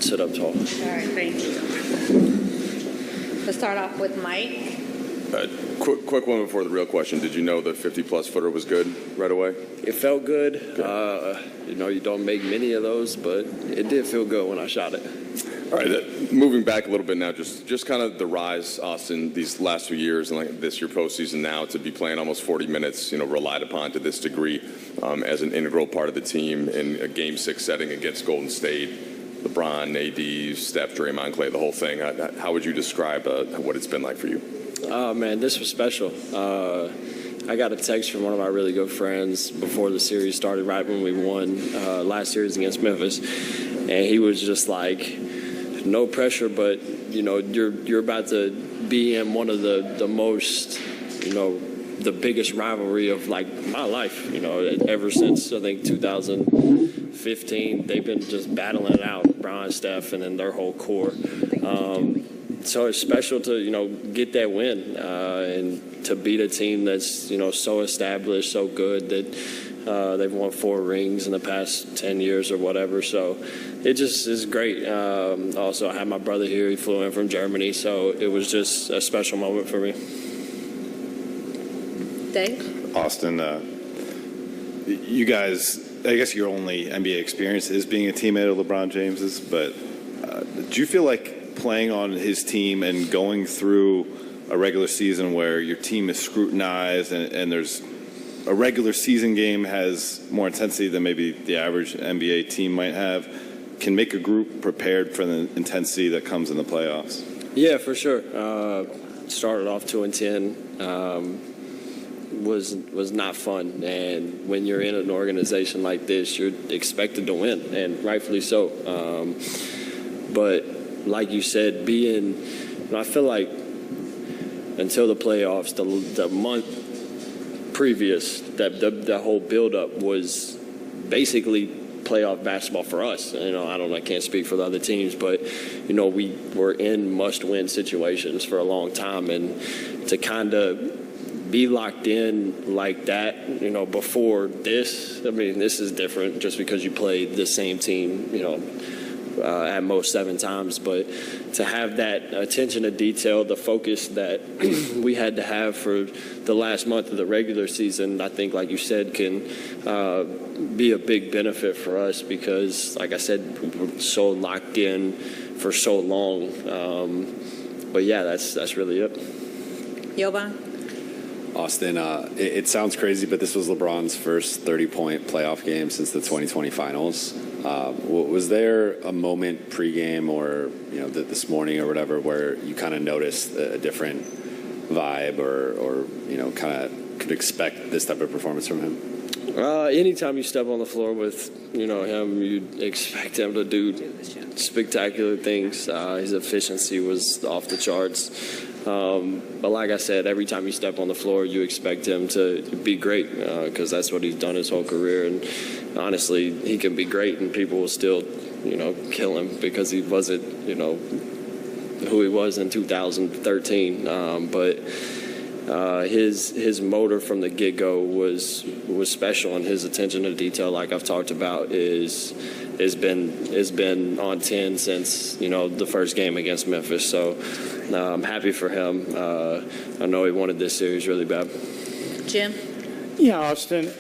sit up tall. All right, thank you. Let's start off with Mike. Quick one before the real question. Did you know the 50-plus footer was good right away? It felt good. You don't make many of those, but it did feel good when I shot it. All right, moving back a little bit now, just kind of the rise, Austin, these last few years, and like this, your postseason now, to be playing almost 40 minutes, relied upon to this degree as an integral part of the team in a Game 6 setting against Golden State, LeBron, AD, Steph, Draymond, Clay, the whole thing. How would you describe what it's been like for you? Oh, man, this was special. I got a text from one of my really good friends before the series started, right when we won last series against Memphis, and he was just like, no pressure, but you're about to be in one of the most, the biggest rivalry of like my life. Ever since I think 2015, they've been just battling it out, Brian, Steph, and then their whole core. So it's special to get that win and to beat a team that's so established, so good that they've won 4 rings in the past 10 years or whatever. So it just is great. Also, I had my brother here. He flew in from Germany, so it was just a special moment for me. Dave? Austin, you guys, I guess your only NBA experience is being a teammate of LeBron James's, but do you feel like playing on his team and going through a regular season where your team is scrutinized and there's a regular season game has more intensity than maybe the average NBA team might have, can make a group prepared for the intensity that comes in the playoffs? Yeah, for sure. Started off 2-10. Was not fun, and when you're in an organization like this, you're expected to win, and rightfully so. But like you said, I feel like until the playoffs, the month previous, that the whole buildup was basically playoff basketball for us. I can't speak for the other teams, but we were in must-win situations for a long time, and to kind of be locked in like that, before this, this is different just because you played the same team, at most 7 times, but to have that attention to detail, the focus that we had to have for the last month of the regular season, I think, like you said, can be a big benefit for us because, like I said, we were so locked in for so long. But yeah, that's really it. Jovan? Austin, it sounds crazy, but this was LeBron's first 30-point playoff game since the 2020 finals. Was there a moment pregame or this morning or whatever where you kind of noticed a different vibe or kind of could expect this type of performance from him? Anytime you step on the floor with him, you'd expect him to do spectacular things. His efficiency was off the charts. But like I said, every time you step on the floor, you expect him to be great because that's what he's done his whole career. And honestly, he can be great and people will still, kill him because he wasn't, who he was in 2013. But his motor from the get-go was special, and his attention to detail, like I've talked about, has been on 10 since the first game against Memphis. So I'm happy for him. I know he wanted this series really bad. Jim? Yeah, Austin.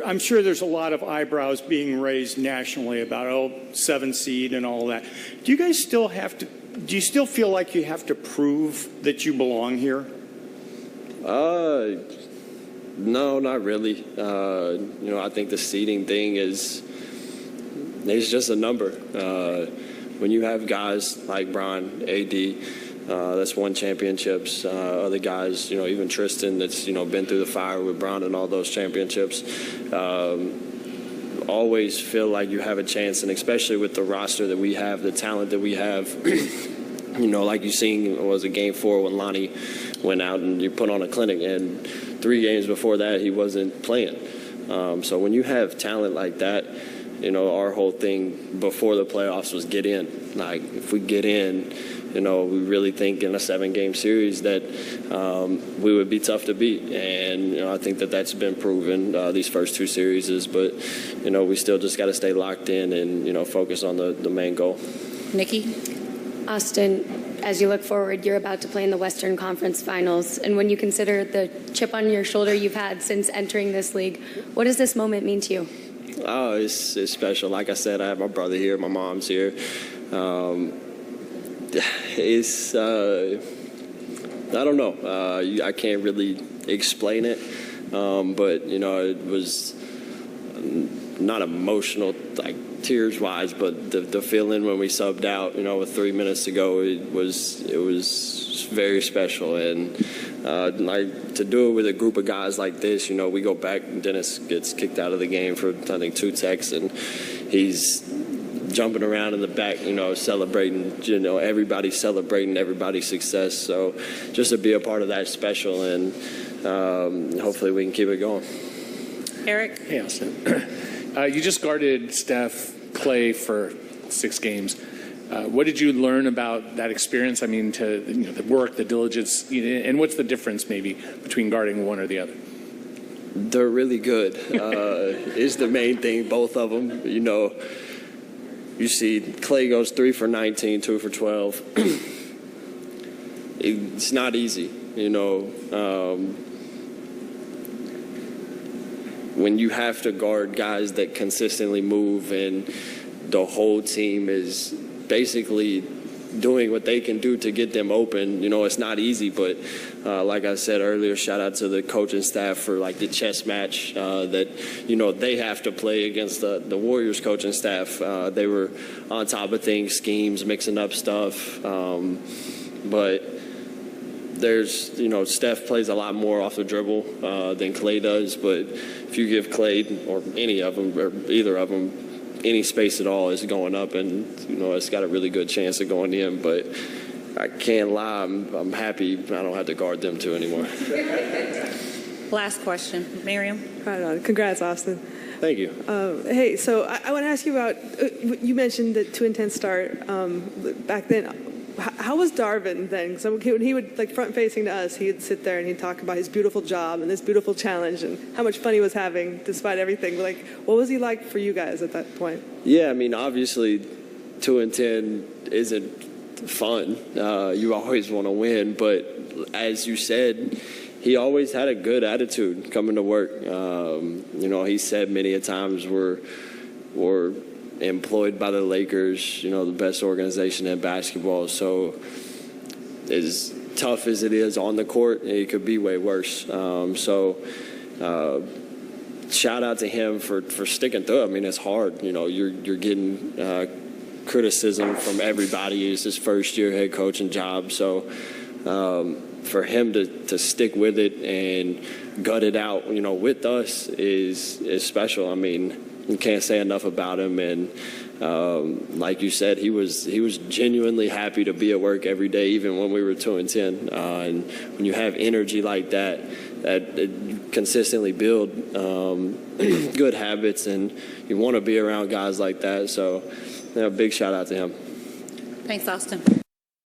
I'm sure there's a lot of eyebrows being raised nationally about 7 seed and all that. Do you guys still do you still feel like you have to prove that you belong here? No, not really. I think the seeding thing is just a number. When you have guys like Brian, AD, that's won championships, other guys, even Tristan that's, been through the fire with Brian and all those championships, always feel like you have a chance, and especially with the roster that we have, the talent that we have, like you seen, it was a game 4 when Lonnie went out and you put on a clinic, and 3 games before that he wasn't playing. So when you have talent like that, our whole thing before the playoffs was get in. Like, if we get in, we really think in a 7-game series that we would be tough to beat. And, I think that that's been proven these first 2 series. But, we still just got to stay locked in and, focus on the main goal. Nikki? Austin, as you look forward, you're about to play in the Western Conference Finals. And when you consider the chip on your shoulder you've had since entering this league, what does this moment mean to you? Oh, it's special. Like I said, I have my brother here, my mom's here. It's I don't know. I can't really explain it, but it was not emotional, like tears-wise, but the feeling when we subbed out, with 3 minutes to go, it was very special. And like to do it with a group of guys like this, we go back. Dennis gets kicked out of the game for I think 2 techs, and he's jumping around in the back, celebrating, everybody celebrating everybody's success. So just to be a part of that special, and hopefully we can keep it going. Eric? Hey, Austin. You just guarded Steph, Clay for 6 games. What did you learn about that experience? I mean, the work, the diligence, and what's the difference maybe between guarding one or the other? They're really good. Is the main thing, both of them. You see Clay goes 3 for 19, 2 for 12. It's not easy, when you have to guard guys that consistently move and the whole team is basically doing what they can do to get them open. It's not easy, but like I said earlier, shout out to the coaching staff for like the chess match that, they have to play against the Warriors coaching staff. They were on top of things, schemes, mixing up stuff. But there's, Steph plays a lot more off the dribble than Clay does. But if you give Clay or any of them or either of them any space at all, is going up, and it's got a really good chance of going in. But I can't lie, I'm happy I don't have to guard them too anymore. Last question. Miriam? Right on. Congrats, Austin. Thank you. Hey, so I want to ask you about, you mentioned the 2-10 start back then. How was Darvin then? So when he would, like, front-facing to us, he'd sit there and he'd talk about his beautiful job and this beautiful challenge and how much fun he was having despite everything. But, like, what was he like for you guys at that point? Yeah, I mean, obviously 2-10 isn't fun. You always want to win. But as you said, he always had a good attitude coming to work. He said many a times we're employed by the Lakers, the best organization in basketball. So as tough as it is on the court, it could be way worse. Shout out to him for sticking through. I mean, it's hard. You're getting criticism from everybody. It's his first year head coaching job. So for him to stick with it and gut it out, with us is special. I mean, you can't say enough about him, and like you said, he was genuinely happy to be at work every day, even when we were 2-10. And when you have energy like that consistently build good habits, and you want to be around guys like that. So, big shout out to him. Thanks, Austin.